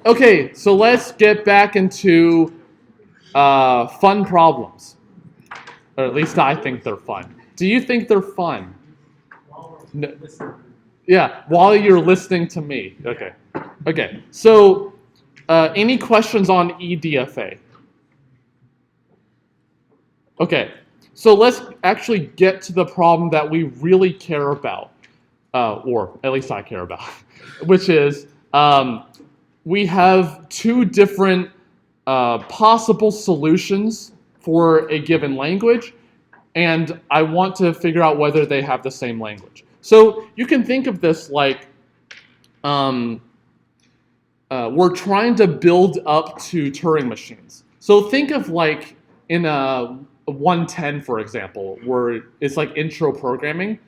Okay, so let's get back into fun problems. Or at least I think they're fun. Do you think they're fun? No. Yeah, while you're listening to me. Okay. Okay, so any questions on EDFA? Okay, so let's actually get to the problem that we really care about, or at least I care about, which is we have two different possible solutions for a given language, and I want to figure out whether they have the same language. So you can think of this like we're trying to build up to Turing machines. So think of like in a 110, for example, where it's like intro programming.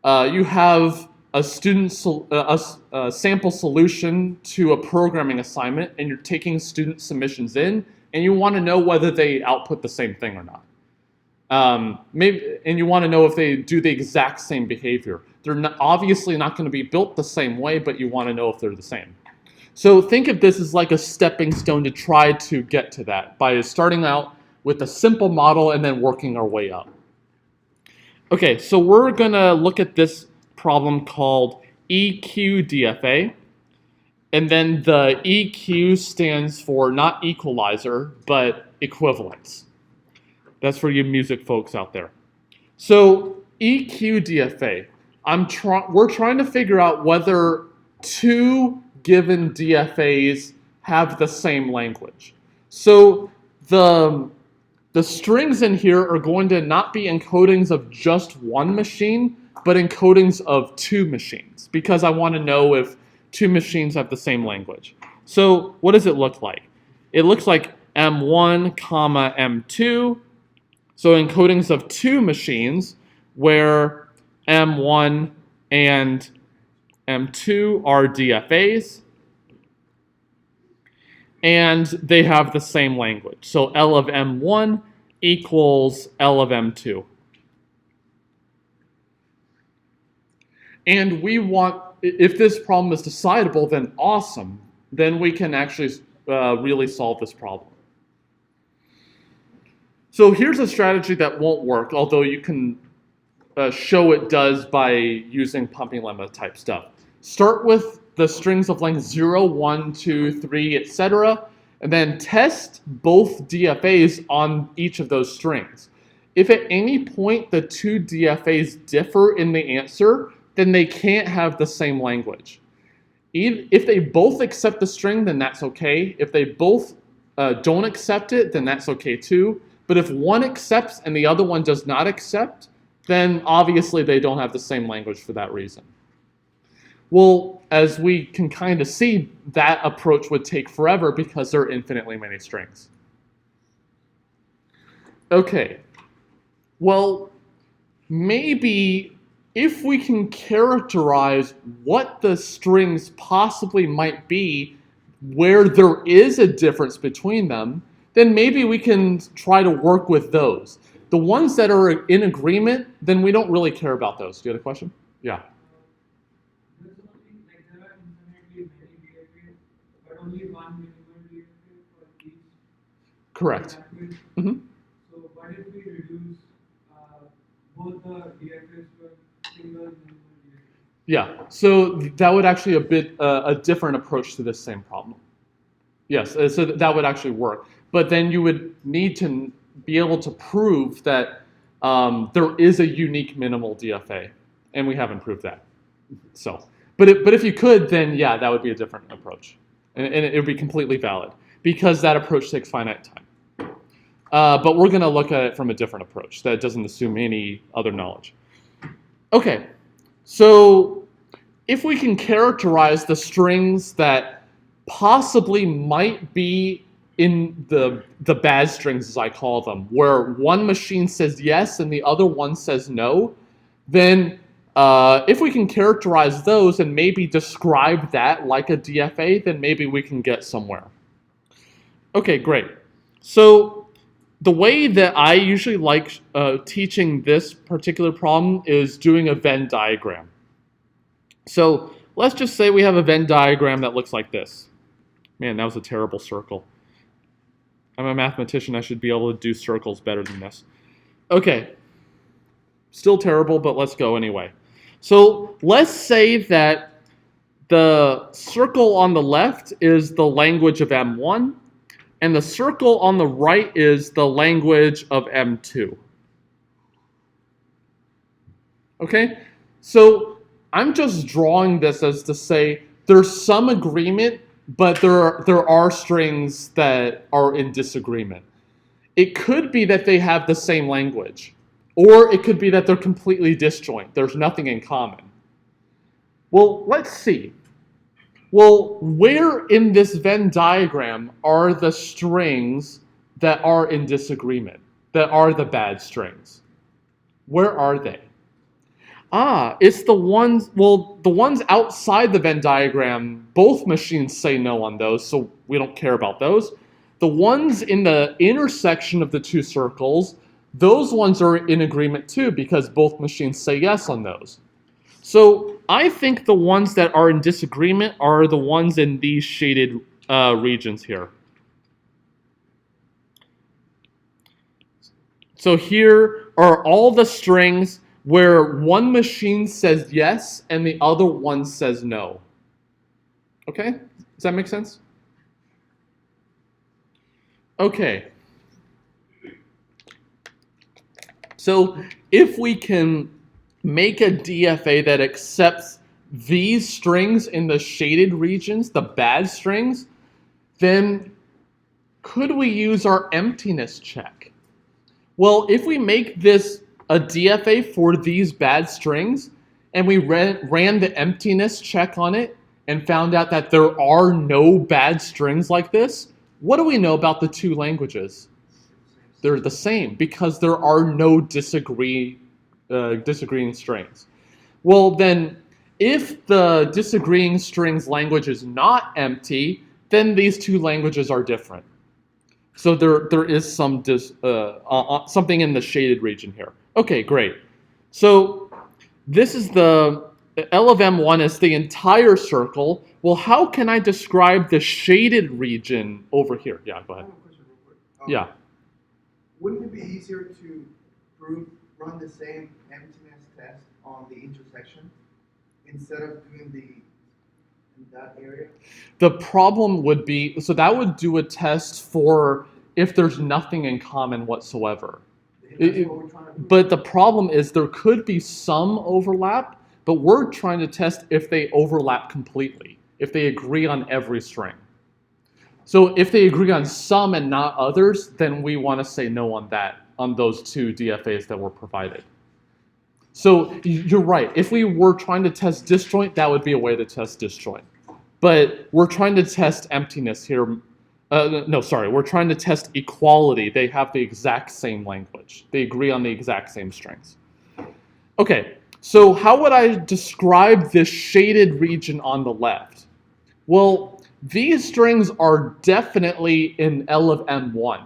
You have a a sample solution to a programming assignment, and you're taking student submissions in, and you want to know whether they output the same thing or not. And you want to know if they do the exact same behavior. They're obviously not going to be built the same way, but you want to know if they're the same. So think of this as like a stepping stone to try to get to that by starting out with a simple model and then working our way up. Okay, so we're going to look at this problem called EQ DFA. And then the EQ stands for not equalizer, but equivalence. That's for you music folks out there. So EQ DFA, we're trying to figure out whether two given DFAs have the same language. So the strings in here are going to not be encodings of just one machine, but encodings of two machines, because I want to know if two machines have the same language. So what does it look like? It looks like M1, comma M2. So encodings of two machines where M1 and M2 are DFAs, and they have the same language. So L of M1 equals L of M2. And we want, if this problem is decidable, then awesome. Then we can actually really solve this problem. So here's a strategy that won't work, although you can show it does by using pumping lemma type stuff. Start with the strings of length 0, 1, 2, 3, etc., and then test both DFAs on each of those strings. If at any point the two DFAs differ in the answer, then they can't have the same language. If they both accept the string, then that's okay. If they both don't accept it, then that's okay too. But if one accepts and the other one does not accept, then obviously they don't have the same language for that reason. Well, as we can kind of see, that approach would take forever because there are infinitely many strings. Okay, well, maybe if we can characterize what the strings possibly might be where there is a difference between them, then maybe we can try to work with those. The ones that are in agreement, then we don't really care about those. Do you have a question? Yeah. There's only, like, there are infinitely many DFAs, but only one minimal DFA for each. Correct. Mm-hmm. So what if we reduce both the DFAs to a single minimal DFA? Yeah, so that would actually a different approach to this same problem. Yes, so that would actually work. But then you would need to be able to prove that there is a unique minimal DFA, and we haven't proved that. So, but if you could, then yeah, that would be a different approach, and it would be completely valid because that approach takes finite time. But we're going to look at it from a different approach that doesn't assume any other knowledge. Okay, so if we can characterize the strings that possibly might be in the bad strings, as I call them, where one machine says yes and the other one says no, then if we can characterize those and maybe describe that like a DFA, then maybe we can get somewhere. Okay, great. So the way that I usually like teaching this particular problem is doing a Venn diagram. So let's just say we have a Venn diagram that looks like this. Man, that was a terrible circle. I'm a mathematician. I should be able to do circles better than this. Okay. Still terrible, but let's go anyway. So let's say that the circle on the left is the language of M1, and the circle on the right is the language of M2. Okay? So I'm just drawing this as to say there's some agreement, but there are strings that are in disagreement. It could be that they have the same language, or it could be that they're completely disjoint. There's nothing in common. Well, let's see. Well, where in this Venn diagram are the strings that are in disagreement, that are the bad strings? Where are they? Ah, it's the ones, well, the ones outside the Venn diagram, both machines say no on those, so we don't care about those. The ones in the intersection of the two circles, those ones are in agreement too, because both machines say yes on those. So I think the ones that are in disagreement are the ones in these shaded regions here. So here are all the strings where one machine says yes and the other one says no. Okay? Does that make sense? Okay. So if we can make a DFA that accepts these strings in the shaded regions, the bad strings, then could we use our emptiness check? Well, if we make this a DFA for these bad strings, and we ran the emptiness check on it and found out that there are no bad strings like this, what do we know about the two languages? They're the same because there are no disagreeing strings. Well, then, if the disagreeing strings language is not empty, then these two languages are different. So there is some something in the shaded region here. Okay, great. So this is the L of M1 is the entire circle. Well, how can I describe the shaded region over here? Yeah, go ahead. I have a question real quick. Yeah. Wouldn't it be easier to run the same emptiness test on the intersection instead of doing in that area? The problem would be, so that would do a test for if there's nothing in common whatsoever. That's what we're trying to do. But the problem is there could be some overlap, but we're trying to test if they overlap completely, if they agree on every string. So if they agree on some and not others, then we want to say no on that, on those two DFAs that were provided. So you're right. If we were trying to test disjoint, that would be a way to test disjoint. But we're trying to test emptiness here. We're trying to test equality. They have the exact same language. They agree on the exact same strings. Okay, so how would I describe this shaded region on the left? Well, these strings are definitely in L of M1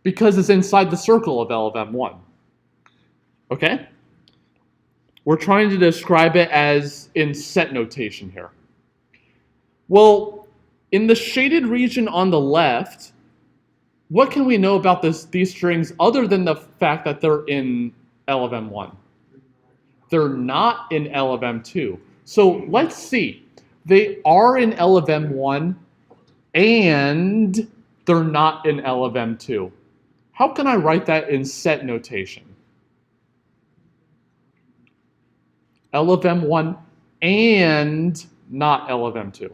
because it's inside the circle of L of M1. Okay? We're trying to describe it as in set notation here. Well, in the shaded region on the left, what can we know about these strings other than the fact that they're in L of M1? They're not in L of M2. So let's see. They are in L of M1 and they're not in L of M2. How can I write that in set notation? L of M1 and not L of M2.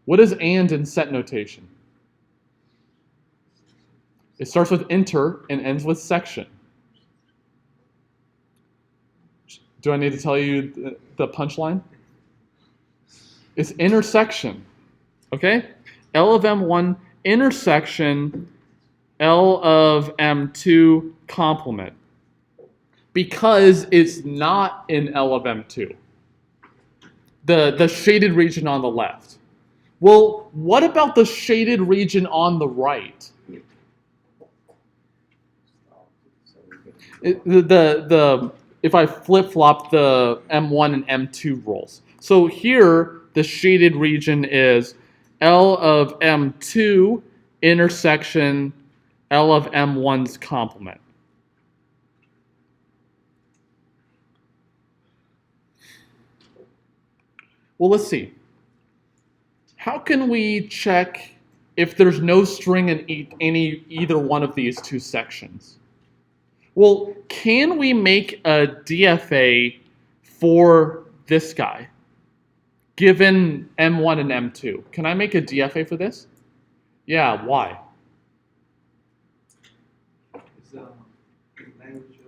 What is and in set notation? It starts with inter and ends with section. Do I need to tell you the punchline? It's intersection, okay? L of M1 intersection L of M2 complement. Because it's not in L of M2. The shaded region on the left. Well, what about the shaded region on the right? If I flip-flop the M1 and M2 roles. So here, the shaded region is L of M2 intersection L of M1's complement. Well, let's see. How can we check if there's no string in either one of these two sections? Well, can we make a DFA for this guy, given M1 and M2? Can I make a DFA for this? Yeah, why? It's language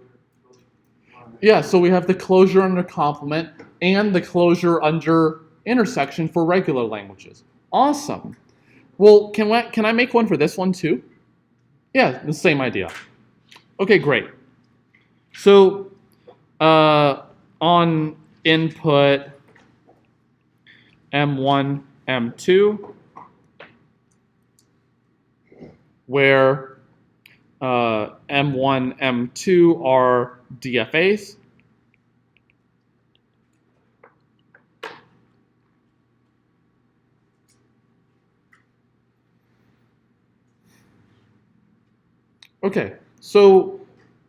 Yeah, so we have the closure under complement and the closure under intersection for regular languages. Awesome. Well, can I make one for this one too? Yeah, the same idea. Okay, great. So on input M1, M2, where M1, M2 are DFAs. Okay, so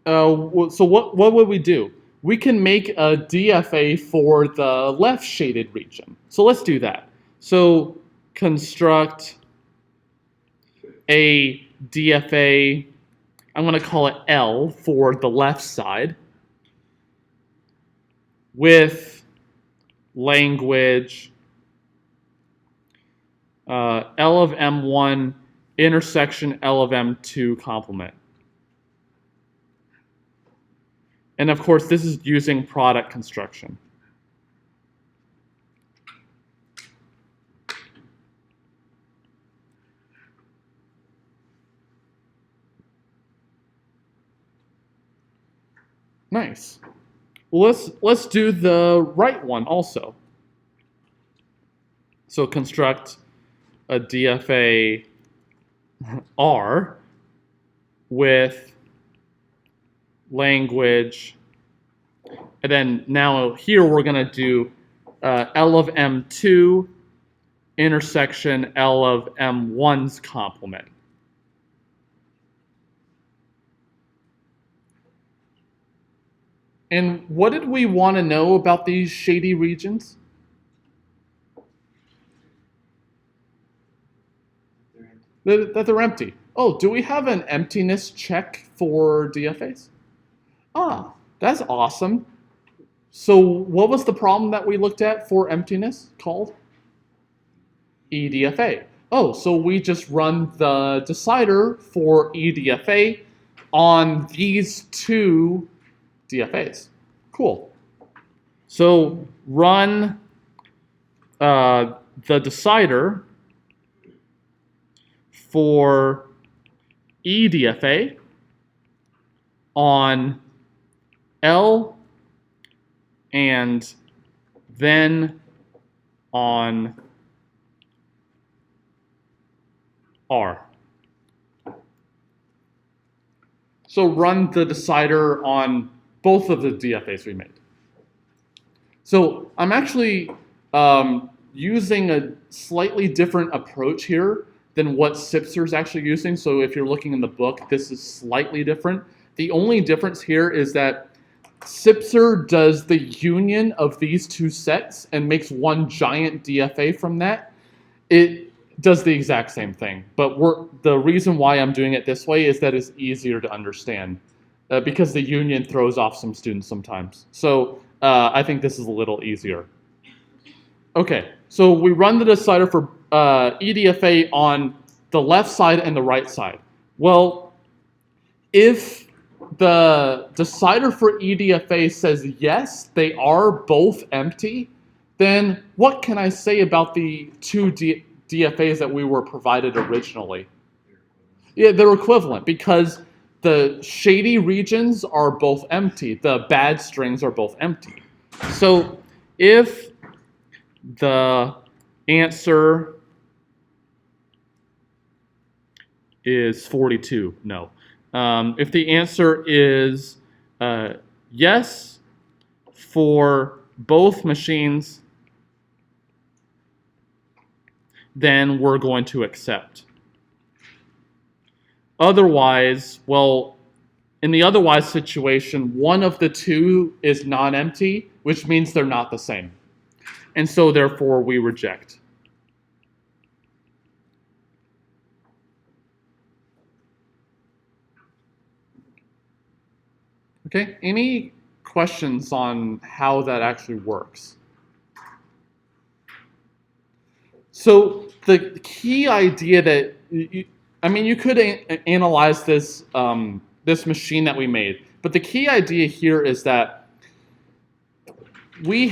what would we do? We can make a DFA for the left shaded region. So let's do that. So construct a DFA, I'm going to call it L for the left side, with language L of M1 intersection L of M2 complement. And of course, this is using product construction. Nice. Well, let's do the right one also. So construct a DFA R with language, and then now here we're going to do L of M2 intersection L of M1's complement. And what did we want to know about these shady regions? That they're empty. Oh, do we have an emptiness check for DFAs? Ah, that's awesome. So what was the problem that we looked at for emptiness called? EDFA. Oh, so we just run the decider for EDFA on these two DFAs. Cool. So run the decider for EDFA on L and then on R. So run the decider on both of the DFAs we made. So I'm actually using a slightly different approach here than what Sipser is actually using. So if you're looking in the book, this is slightly different. The only difference here is that Sipser does the union of these two sets and makes one giant DFA from that. It does the exact same thing, but the reason why I'm doing it this way is that it's easier to understand because the union throws off some students sometimes. So I think this is a little easier. Okay, so we run the decider for EDFA on the left side and the right side. Well, if the decider for EDFA says yes, they are both empty, then what can I say about the two DFAs that we were provided originally? Yeah, they're equivalent because the shady regions are both empty. The bad strings are both empty. So if the answer is 42, no. If the answer is yes for both machines, then we're going to accept. Otherwise, well, in the otherwise situation, one of the two is non-empty, which means they're not the same. And so therefore we reject. Okay, any questions on how that actually works? So the key idea that, you could analyze this, this machine that we made, but the key idea here is that we're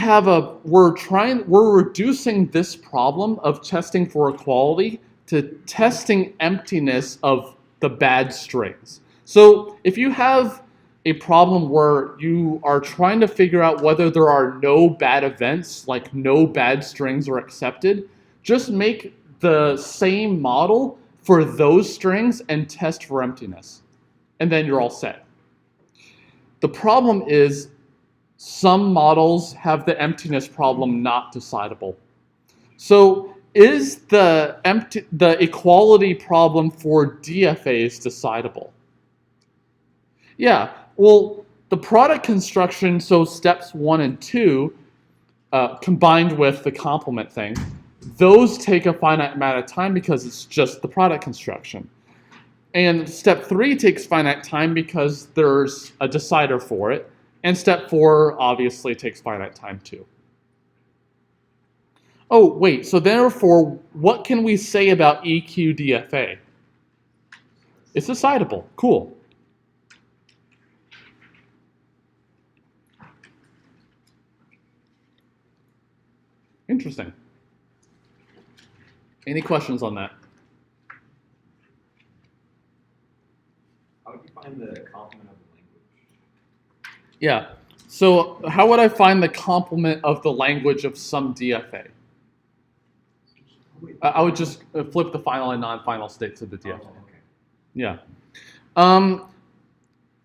reducing this problem of testing for equality to testing emptiness of the bad strings. So if you have a problem where you are trying to figure out whether there are no bad events, like no bad strings are accepted, just make the same model for those strings and test for emptiness. And then you're all set. The problem is some models have the emptiness problem not decidable. So is the equality problem for DFAs decidable? Yeah, well, the product construction, so steps 1 and 2, combined with the complement thing, those take a finite amount of time because it's just the product construction. And step 3 takes finite time because there's a decider for it. And step 4 obviously takes finite time too. Oh, wait, so therefore, what can we say about EQ DFA? It's decidable. Cool. Interesting. Any questions on that? How would you find the complement of the language? Yeah. So how would I find the complement of the language of some DFA? I would just flip the final and non-final states of the DFA. Oh, okay. Yeah.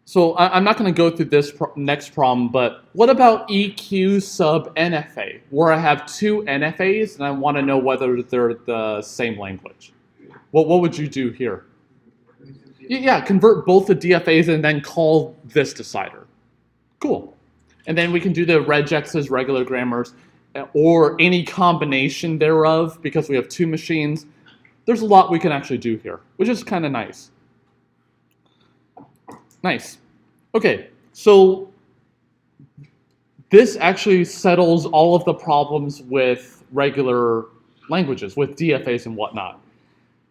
So I'm not going to go through this next problem, but what about EQ sub NFA, where I have two NFAs and I want to know whether they're the same language? What would you do here? Yeah, convert both the DFAs and then call this decider. Cool. And then we can do the regexes, regular grammars, or any combination thereof because we have two machines. There's a lot we can actually do here, which is kind of nice. Nice. Okay, so this actually settles all of the problems with regular languages, with DFAs and whatnot.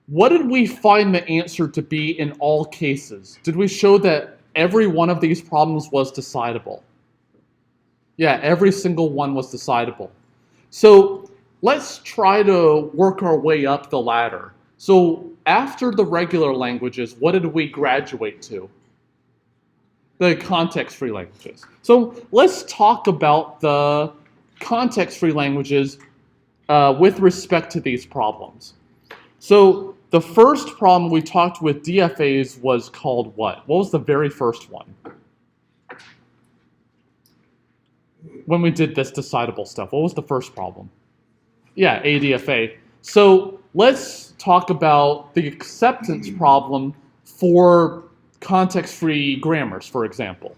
What did we find the answer to be in all cases? Did we show that every one of these problems was decidable? Yeah, every single one was decidable. So let's try to work our way up the ladder. So after the regular languages, what did we graduate to? The context-free languages. So let's talk about the context-free languages with respect to these problems. So the first problem we talked with DFAs was called what? What was the very first one? When we did this decidable stuff, what was the first problem? Yeah, ADFA. So let's talk about the acceptance problem for context-free grammars, for example.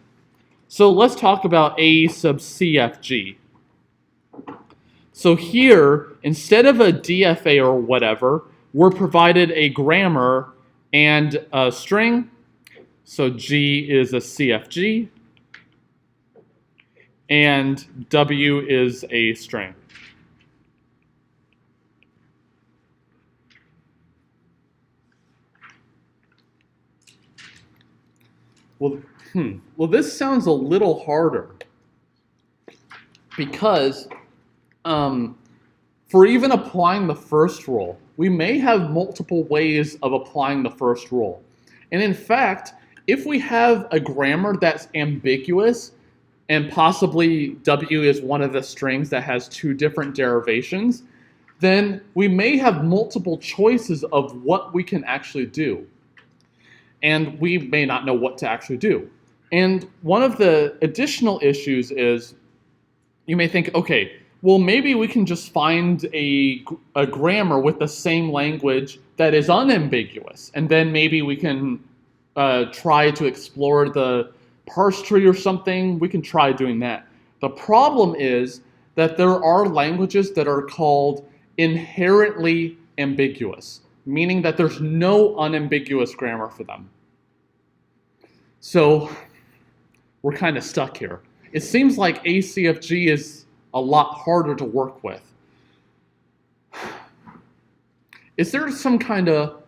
So let's talk about A sub CFG. So here, instead of a DFA or whatever, we're provided a grammar and a string. So G is a CFG, and W is a string. Well, this sounds a little harder because for even applying the first rule, we may have multiple ways of applying the first rule. And in fact, if we have a grammar that's ambiguous and possibly W is one of the strings that has two different derivations, then we may have multiple choices of what we can actually do. And we may not know what to actually do. And one of the additional issues is you may think, okay, Well, maybe we can just find a grammar with the same language that is unambiguous, and then maybe we can try to explore the parse tree or something. We can try doing that. The problem is that there are languages that are called inherently ambiguous, meaning that there's no unambiguous grammar for them. So we're kind of stuck here. It seems like a CFG is a lot harder to work with. Is there some kind of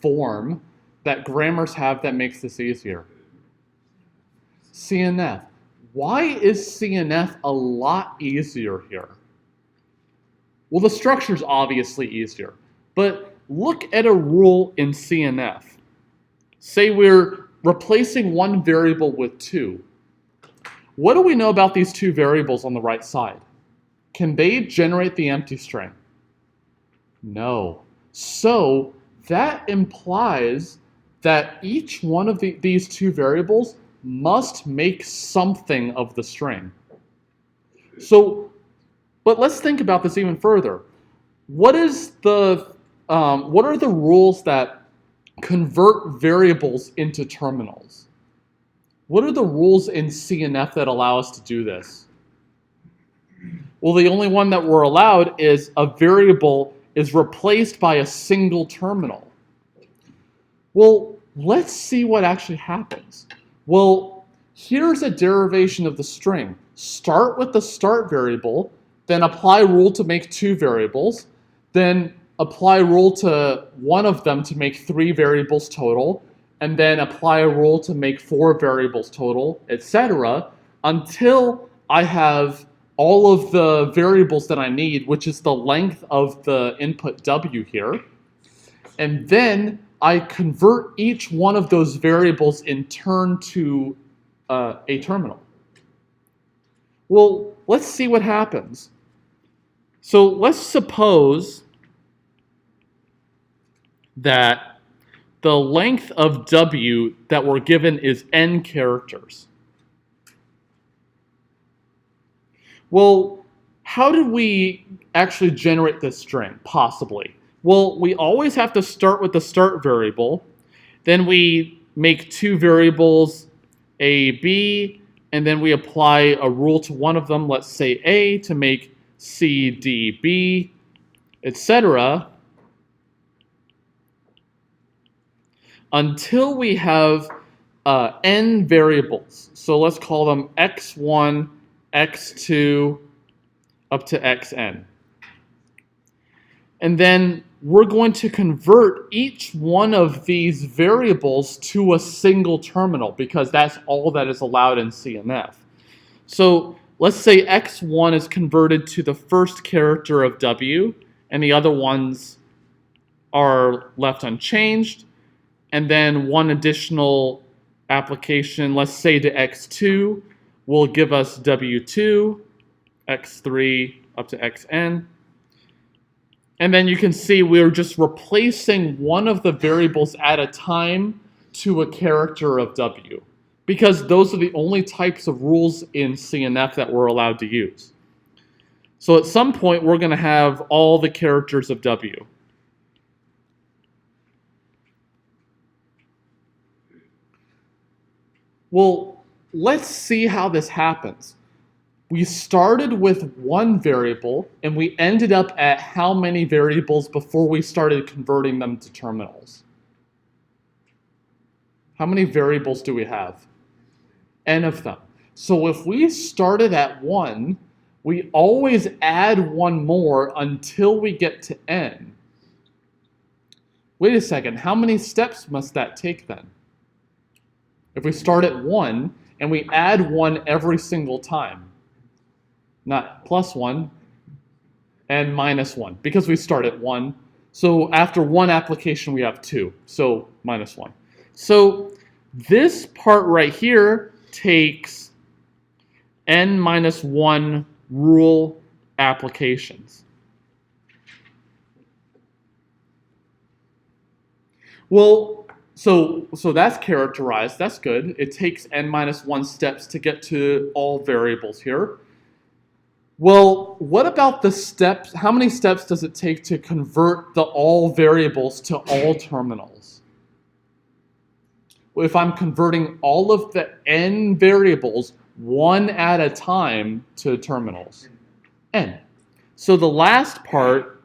form that grammars have that makes this easier? CNF. Why is CNF a lot easier here? Well, the structure's obviously easier, but look at a rule in CNF. Say we're replacing one variable with two. What do we know about these two variables on the right side? Can they generate the empty string? No. So that implies that each one of these two variables must make something of the string. But let's think about this even further. What are the rules that convert variables into terminals? What are the rules in CNF that allow us to do this? Well, the only one that we're allowed is a variable is replaced by a single terminal. Well, let's see what actually happens. Well, here's a derivation of the string. Start with the start variable, then apply rule to make two variables, then apply rule to one of them to make three variables total, and then apply a rule to make four variables total, etc., until I have all of the variables that I need, which is the length of the input W here. And then I convert each one of those variables in turn to a terminal. Well, let's see what happens. So let's suppose that the length of W that we're given is n characters. Well, how did we actually generate this string, possibly? Well, we always have to start with the start variable. Then we make two variables, A, B, and then we apply a rule to one of them, let's say A, to make C, D, B, etc., until we have n variables. So let's call them x1, x2, up to xn. And then we're going to convert each one of these variables to a single terminal because that's all that is allowed in CNF. So let's say x1 is converted to the first character of W and the other ones are left unchanged. And then one additional application, let's say to x2, will give us W2, x3 up to xn. And then you can see we're just replacing one of the variables at a time to a character of W, because those are the only types of rules in CNF that we're allowed to use. So at some point, we're going to have all the characters of W. Well, let's see how this happens. We started with one variable, and we ended up at how many variables before we started converting them to terminals? How many variables do we have? N of them. So if we started at 1, we always add one more until we get to n. Wait a second, how many steps must that take then? If we start at 1 and we add 1 every single time, not plus 1 and minus 1, because we start at 1. So after one application, we have 2, so minus 1. So this part right here takes n minus 1 rule applications. Well, so that's characterized. That's good. It takes n minus 1 steps to get to all variables here. Well, what about the steps? How many steps does it take to convert the all variables to all terminals? If I'm converting all of the n variables one at a time to terminals? N. So the last part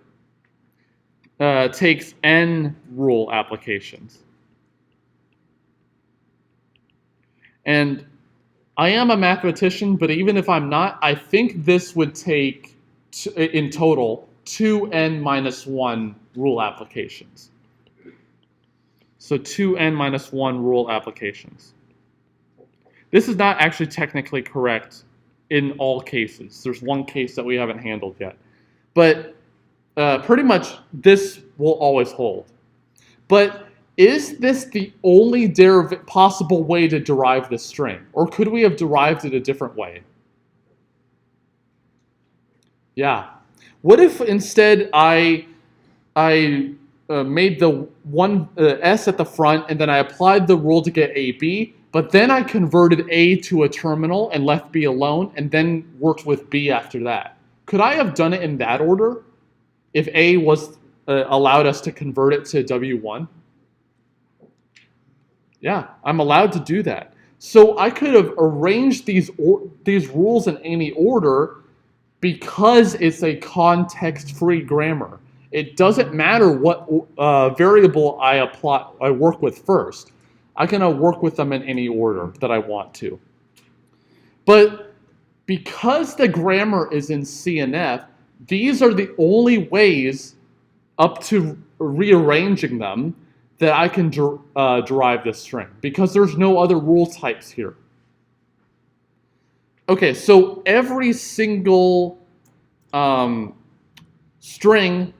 takes n rule applications. And I am a mathematician, but even if I'm not, I think this would take, in total, 2n minus 1 rule applications. So 2n minus 1 rule applications. This is not actually technically correct in all cases. There's one case that we haven't handled yet. But pretty much this will always hold. But is this the only possible way to derive this string? Or could we have derived it a different way? Yeah. What if instead I made the one S at the front and then I applied the rule to get AB, but then I converted A to a terminal and left B alone and then worked with B after that? Could I have done it in that order if A was allowed us to convert it to W1? Yeah, I'm allowed to do that. So I could have arranged these rules in any order because it's a context-free grammar. It doesn't matter what variable I work with first. I can work with them in any order that I want to. But because the grammar is in CNF, these are the only ways up to rearranging them that I can derive this string, because there's no other rule types here. Okay, so every single string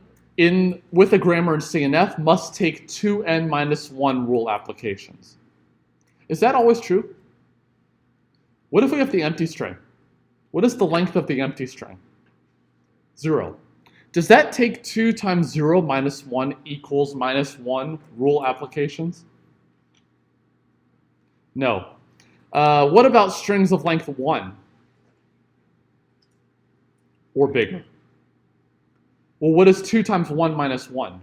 with a grammar in CNF must take 2n minus 1 rule applications. Is that always true? What if we have the empty string? What is the length of the empty string? 0. Does that take 2 times 0 minus 1 equals minus 1 rule applications? No. What about strings of length 1? Or bigger? Well, what is 2 times 1 minus 1?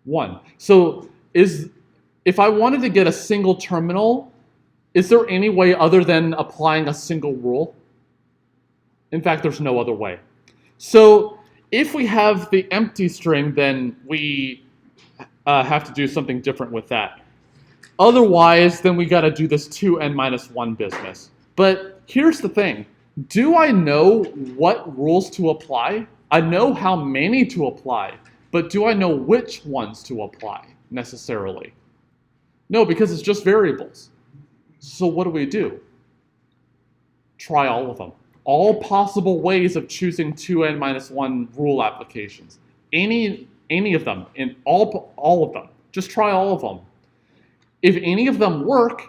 1. So if I wanted to get a single terminal, is there any way other than applying a single rule? In fact, there's no other way. So if we have the empty string, then we have to do something different with that. Otherwise, then we got to do this 2n minus 1 business. But here's the thing. Do I know what rules to apply? I know how many to apply, but do I know which ones to apply necessarily? No, because it's just variables. So what do? Try all of them. All possible ways of choosing 2n minus 1 rule applications. Any of them, in all of them. Just try all of them. If any of them work,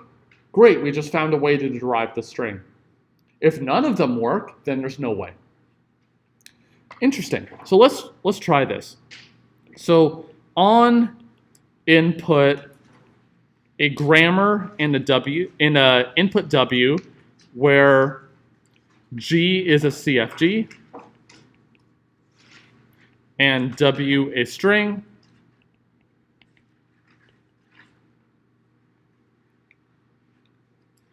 great, we just found a way to derive the string. If none of them work, then there's no way. Interesting. So let's try this. So on input, a grammar and a W in a input W where G is a CFG and W a string.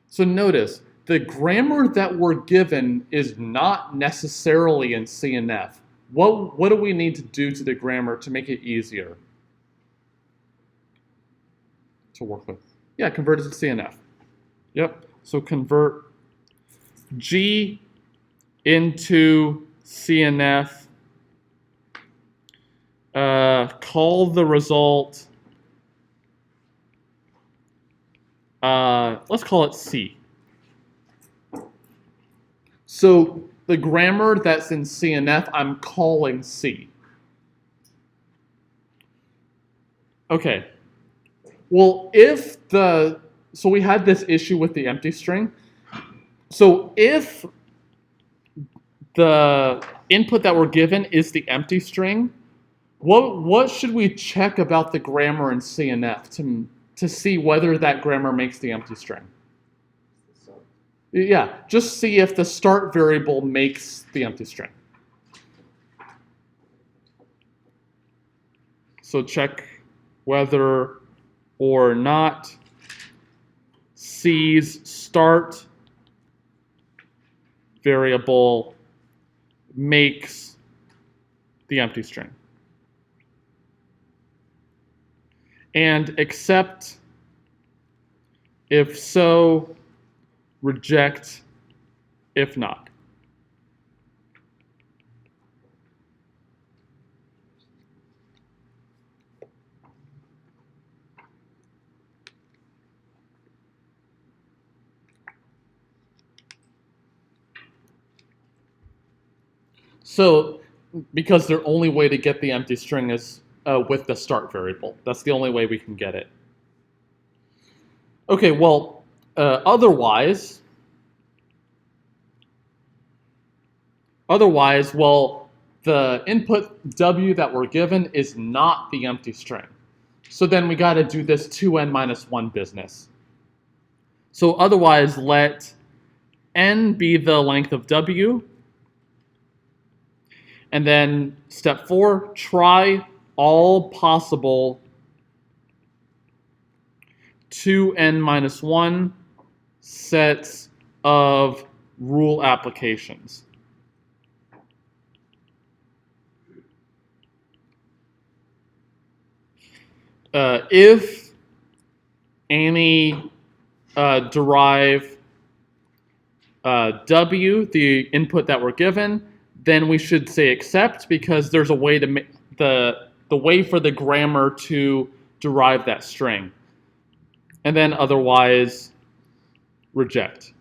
So notice, the grammar that we're given is not necessarily in CNF. What do we need to do to the grammar to make it easier to work with? Yeah, convert it to CNF. Yep, so convert G into CNF, call the result, let's call it C. So the grammar that's in CNF, I'm calling C. Okay, well so we had this issue with the empty string. So if the input that we're given is the empty string, what should we check about the grammar in CNF to see whether that grammar makes the empty string? Yeah, just see if the start variable makes the empty string. So check whether or not C's start variable makes the empty string. And accept, if so, reject, if not. So, because the only way to get the empty string is with the start variable. That's the only way we can get it. Okay, well, otherwise, well, the input W that we're given is not the empty string. So then we got to do this 2n minus 1 business. So otherwise, let n be the length of W. And then step 4, try all possible 2n minus 1 sets of rule applications. If any derive W, the input that we're given, then we should say accept, because there's a way to make the way for the grammar to derive that string. And then otherwise reject,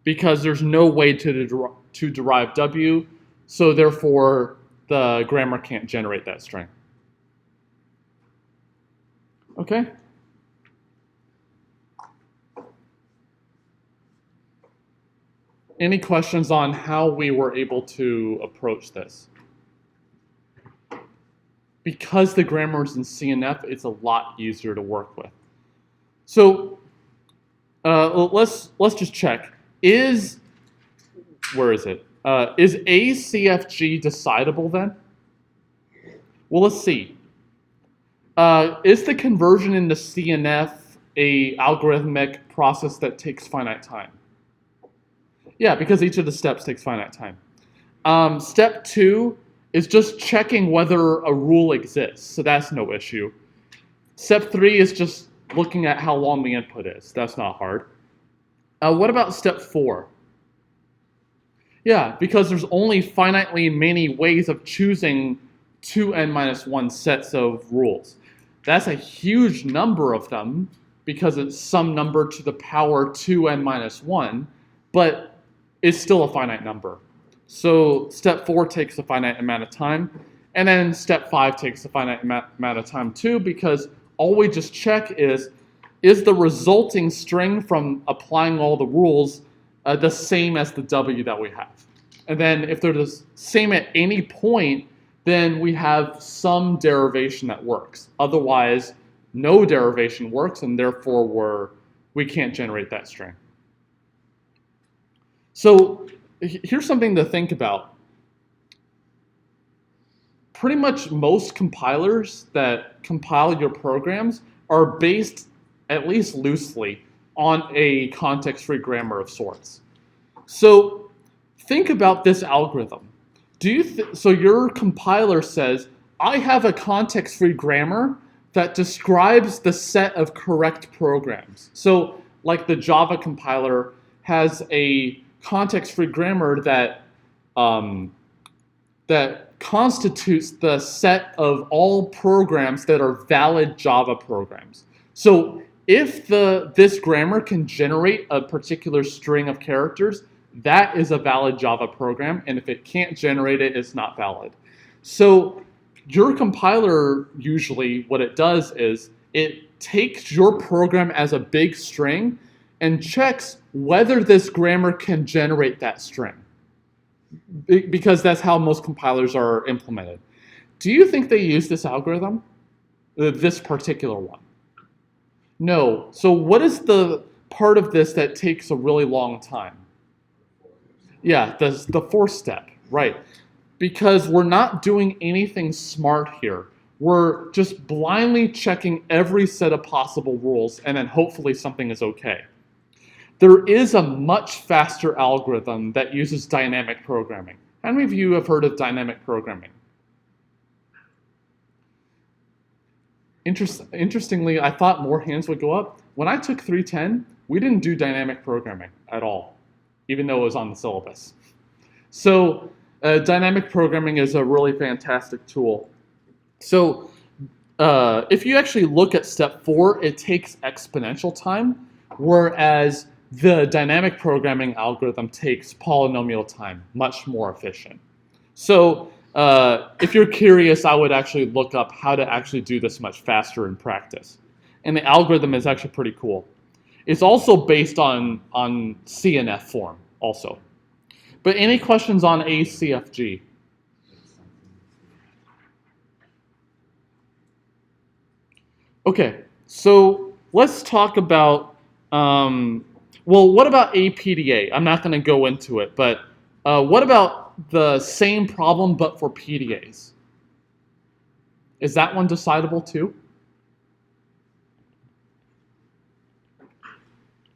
because there's no way to derive W, so therefore the grammar can't generate that string. Okay? Any questions on how we were able to approach this? Because the grammar is in CNF, it's a lot easier to work with. So let's just check. Is a CFG decidable then? Well, let's see. Is the conversion into CNF a algorithmic process that takes finite time? Yeah, because each of the steps takes finite time. Step 2 is just checking whether a rule exists, so that's no issue. Step 3 is just looking at how long the input is. That's not hard. What about step 4? Yeah, because there's only finitely many ways of choosing 2n minus 1 sets of rules. That's a huge number of them, because it's some number to the power 2n minus 1, but it's still a finite number. So step 4 takes a finite amount of time, and then step 5 takes a finite amount of time too, because all we just check is the resulting string from applying all the rules the same as the W that we have? And then if they're the same at any point, then we have some derivation that works. Otherwise, no derivation works, and therefore we can't generate that string. So here's something to think about. Pretty much most compilers that compile your programs are based, at least loosely, on a context-free grammar of sorts. So think about this algorithm. So your compiler says, I have a context-free grammar that describes the set of correct programs. So like the Java compiler has a context-free grammar that constitutes the set of all programs that are valid Java programs. So if this grammar can generate a particular string of characters, that is a valid Java program, and if it can't generate it, it's not valid. So your compiler, usually what it does is it takes your program as a big string and checks whether this grammar can generate that string, because that's how most compilers are implemented. Do you think they use this algorithm? This particular one? No. So what is the part of this that takes a really long time. Yeah, the fourth step, right. Because we're not doing anything smart here. We're just blindly checking every set of possible rules, and then hopefully something is okay. There is a much faster algorithm that uses dynamic programming. How many of you have heard of dynamic programming? Interestingly, I thought more hands would go up. When I took 310, we didn't do dynamic programming at all, even though it was on the syllabus. So dynamic programming is a really fantastic tool. So if you actually look at step 4, it takes exponential time, whereas the dynamic programming algorithm takes polynomial time, much more efficient. So if you're curious, I would actually look up how to actually do this much faster in practice. And the algorithm is actually pretty cool. It's also based on CNF form also. But any questions on a CFG? Okay, so let's talk about, well, what about a PDA? I'm not going to go into it, but what about the same problem but for PDAs? Is that one decidable too?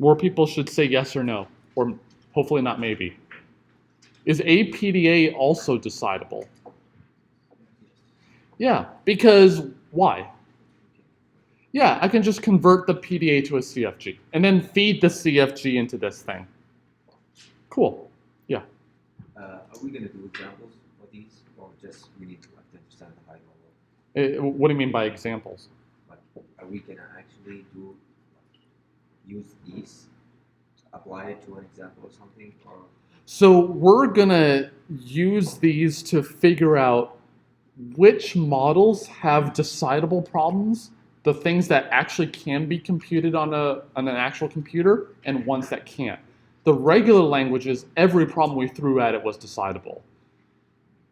More people should say yes or no, or hopefully not maybe. Is a PDA also decidable? Yeah, because why? Yeah, I can just convert the PDA to a CFG and then feed the CFG into this thing. Cool. Yeah. Are we going to do examples of these, or just we need to understand the high level? What do you mean by examples? Like, are we going to actually do use these, apply it to an example or something, or? So we're gonna use these to figure out which models have decidable problems, the things that actually can be computed on an actual computer, and ones that can't. The regular languages, every problem we threw at it was decidable.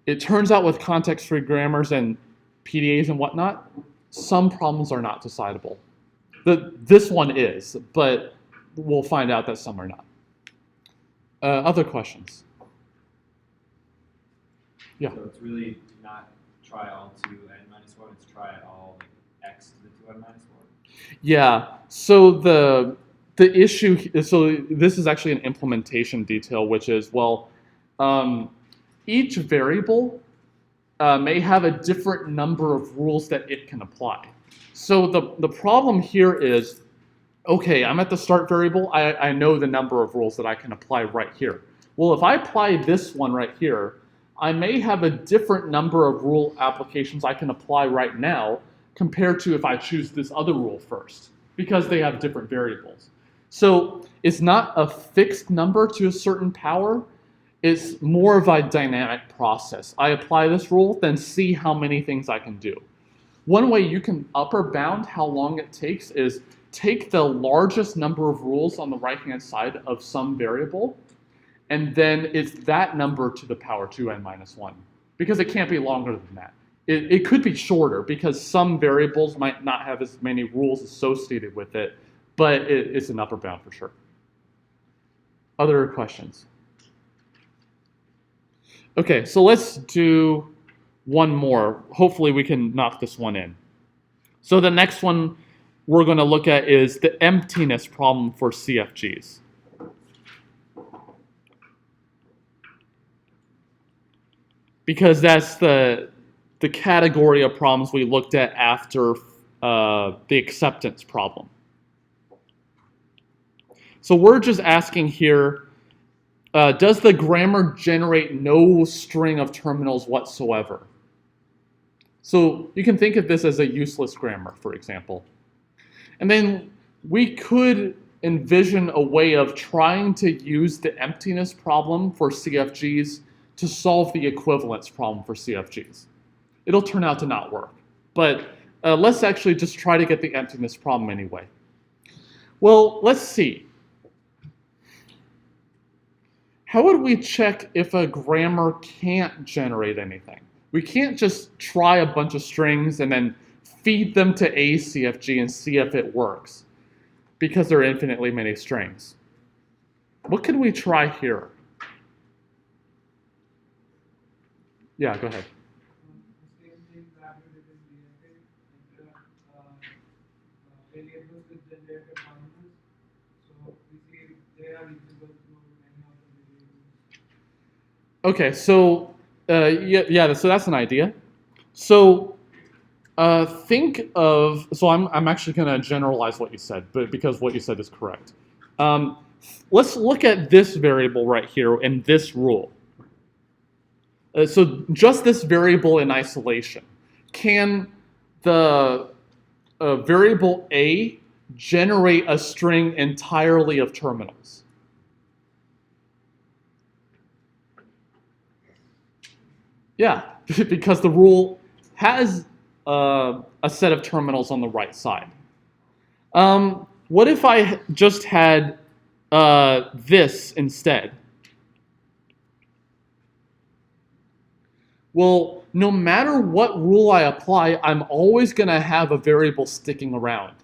It turns out with context-free grammars and PDAs and whatnot, some problems are not decidable. This one is, but we'll find out that some are not. Other questions? Yeah. So it's really not try all 2n minus 1, it's try all like x to the 2n minus 1. Yeah, so the issue, so this is actually an implementation detail, which is, well, each variable may have a different number of rules that it can apply. So the problem here is, okay, I'm at the start variable, I know the number of rules that I can apply right here. Well, if I apply this one right here, I may have a different number of rule applications I can apply right now compared to if I choose this other rule first, because they have different variables. So it's not a fixed number to a certain power, it's more of a dynamic process. I apply this rule, then see how many things I can do. One way you can upper bound how long it takes is take the largest number of rules on the right-hand side of some variable, and then it's that number to the power 2n minus 1, because it can't be longer than that. It could be shorter, because some variables might not have as many rules associated with it, but it's an upper bound for sure. Other questions? Okay, so let's do one more. Hopefully we can knock this one in. So the next one we're going to look at is the emptiness problem for CFGs. Because that's the category of problems we looked at after the acceptance problem. So we're just asking here, does the grammar generate no string of terminals whatsoever? So you can think of this as a useless grammar, for example. And then we could envision a way of trying to use the emptiness problem for CFGs to solve the equivalence problem for CFGs. It'll turn out to not work, but let's actually just try to get the emptiness problem anyway. Well, let's see. How would we check if a grammar can't generate anything? We can't just try a bunch of strings and then feed them to a CFG and see if it works. because there are infinitely many strings. What could we try here? Yeah, go ahead. The same thing that we did in DFA, like variables with generated boundaries. So we see they are reachable to many of the variables. Okay, so yeah, so that's an idea. So think of, so I'm actually going to generalize what you said, but because what you said is correct. Let's look at this variable right here and this rule. So just this variable in isolation. Can the variable A generate a string entirely of terminals? Yeah, because the rule has a set of terminals on the right side. What if I just had this instead? Well, no matter what rule I apply, I'm always going to have a variable sticking around.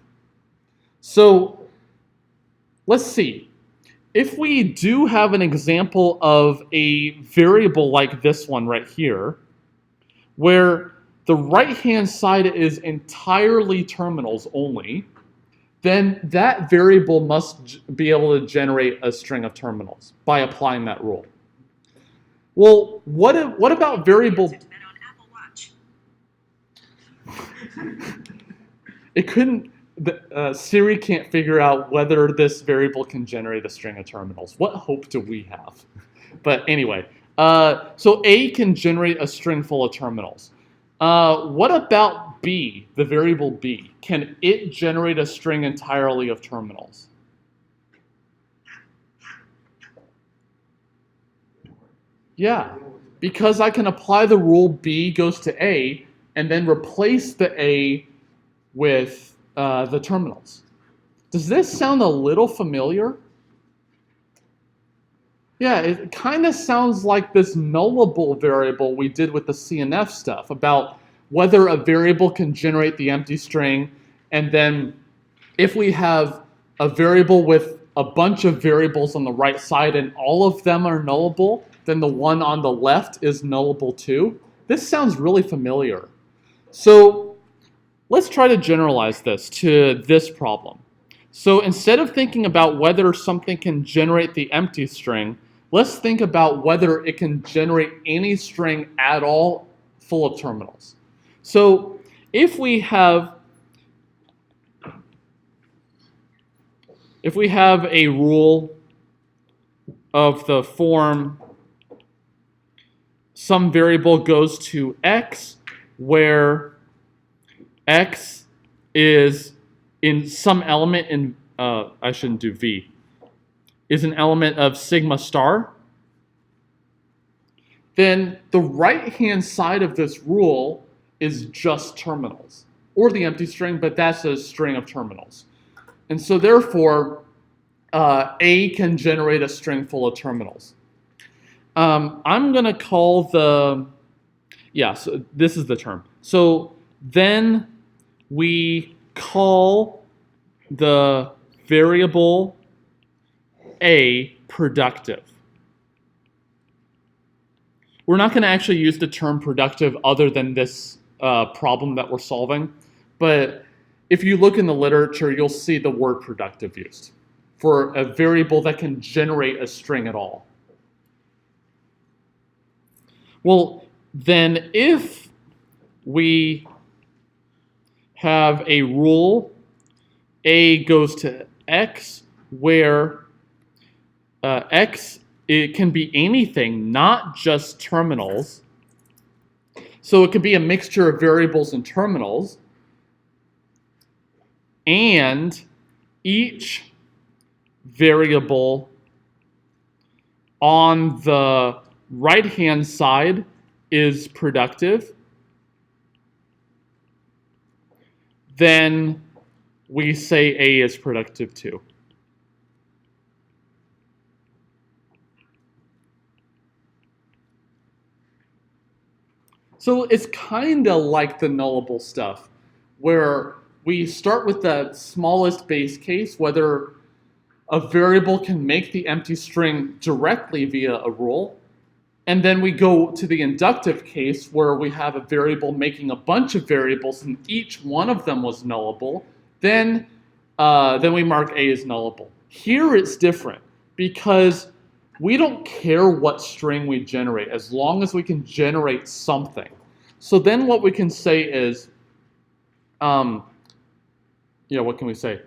So let's see. If we do have an example of a variable like this one right here, where the right-hand side is entirely terminals only, then that variable must be able to generate a string of terminals by applying that rule. Well, what about variable? It couldn't. Siri can't figure out whether this variable can generate a string of terminals. What hope do we have? But anyway, so A can generate a string full of terminals. What about B, the variable B? Can it generate a string entirely of terminals? Yeah, because I can apply the rule B goes to A and then replace the A with the terminals. Does this sound a little familiar? Yeah, it kind of sounds like this nullable variable we did with the CNF stuff about whether a variable can generate the empty string, and then if we have a variable with a bunch of variables on the right side and all of them are nullable, then the one on the left is nullable too. This sounds really familiar. So let's try to generalize this to this problem. So instead of thinking about whether something can generate the empty string, let's think about whether it can generate any string at all full of terminals. So if we have a rule of the form some variable goes to x where x is in some element in, I shouldn't do v, is an element of sigma star, then the right-hand side of this rule is just terminals, or the empty string, but that's a string of terminals. And so therefore, A can generate a string full of terminals. I'm going to call the, yeah, so this is the term. So then we call the variable A productive. We're not going to actually use the term productive other than this problem that we're solving, but if you look in the literature, you'll see the word productive used for a variable that can generate a string at all. Well, then if we have a rule, A goes to X, where X, it can be anything, not just terminals. So it could be a mixture of variables and terminals. And each variable on the right-hand side is productive. Then we say A is productive too. So it's kind of like the nullable stuff, where we start with the smallest base case, whether a variable can make the empty string directly via a rule. And then we go to the inductive case where we have a variable making a bunch of variables and each one of them was nullable. Then we mark A as nullable. Here it's different because we don't care what string we generate as long as we can generate something. So then what we can say is, what can we say?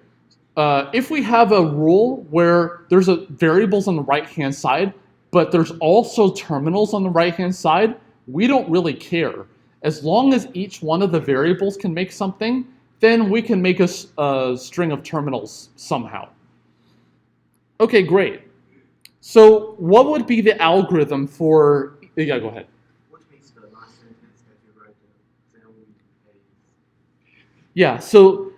If we have a rule where there's variables on the right-hand side, but there's also terminals on the right-hand side, we don't really care. As long as each one of the variables can make something, then we can make a string of terminals somehow. Okay, great. So what would be the algorithm for, yeah, go ahead. What makes the last sentence that you write then we Yeah, so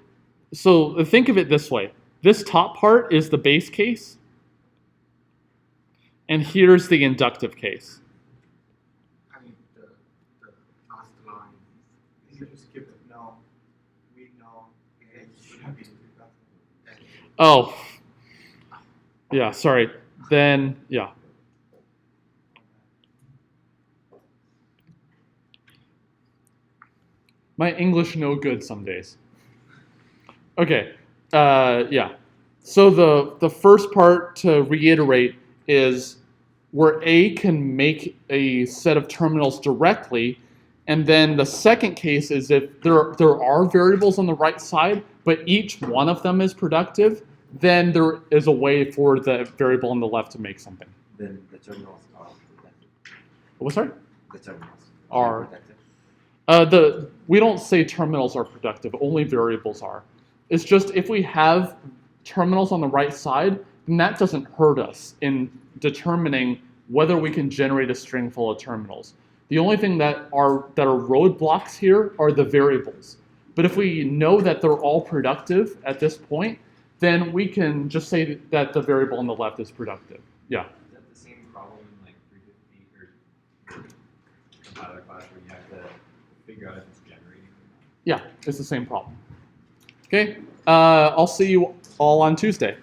think of it this way. This top part is the base case, and here's the inductive case. I mean the last line. You just skip it. No, we know it should have been Oh, yeah, sorry. Then, yeah. My English no good some days. Okay, yeah. So the first part to reiterate is where A can make a set of terminals directly, and then the second case is if there are variables on the right side, but each one of them is productive, then there is a way for the variable on the left to make something. Then the terminals are productive. What's that? The terminals Are. productive. We don't say terminals are productive, only variables are. It's just if we have terminals on the right side, then that doesn't hurt us in determining whether we can generate a string full of terminals. The only thing that are roadblocks here are the variables. But if we know that they're all productive at this point, then we can just say that the variable on the left is productive. Yeah. Is that the same problem in like 350 or compiler class where you have to figure out if it's generating or not? Yeah, it's the same problem. Okay, I'll see you all on Tuesday.